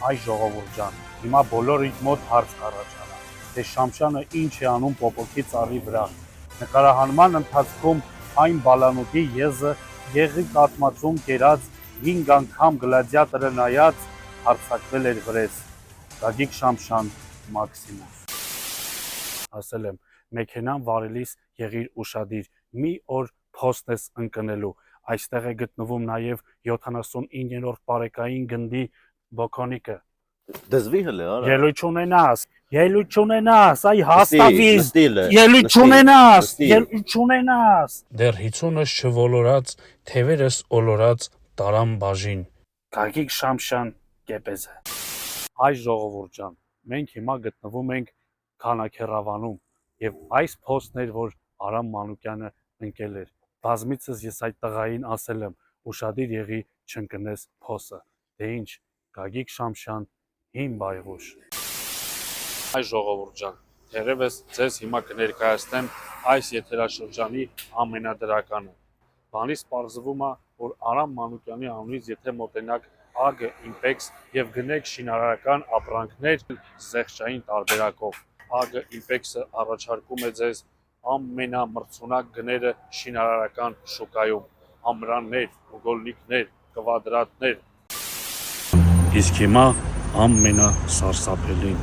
Այ ժողովուրդ ջան, հիմա բոլորի մոտ հարց կառաջանա, թե Շամշյանը ինչ է անում Պոպոկի ծառի վրա։ Նկարահանման ընթացքում այն բալանուկի եզը եղի կաթմածում կերած 5 անգամ գլադիատորը նայած հարձակվել էր վրես։ Գագիկ Շամշյան, Մաքսիմոս։ Ասել եմ, մեքենան վարելիս եղիր ուշադիր, մի օր փոստ ես ընկնելու։ Այստեղ է գտնվում նաև 79-րդ բարեկային գնդի բոքոնիկը։ Դզվի հլը, արա։ Ելույթ չունենաս, այ հաստավիզ, ելույթ չունենաս։ Դեռ 50-ըս չոլորած, թևերս ոլորած տարամ բաժին։ Գագիկ Շամշյան, կեպեզը։ Այ ժողովուրդ ջան, մենք հիմա գտնվում ենք Քանաքեռավանում եւ այս փոստն էր, որ Արամ Մանուկյանը ընկել էր։ Բազմիցս ես այդ տղային ասել եմ, ուշադիր եղի չընկնես փոսը։ Դե ինչ, Գագիկ Շամշյան, հին բայղուշ։ Այ ժողովուրդ ջան, թերևս ձեզ հիմա կներկայացնեմ այս եթերաշրջանի ամենադրականը։ Բանից պարզվում է, որ Արամ Մանուկյանի անունից եթե մոտենաք ԱԳ Impex եւ գնեք շինարարական ապրանքներ զեղչային տարբերակով, ԱԳ Impex-ը առաջարկում է ձեզ ամենամրցունակ գները շինարարական շուկայում, ամրաններ, ուգոլնիկներ, կվադրատներ։ Իսկ հիմա ամենասարսափելին։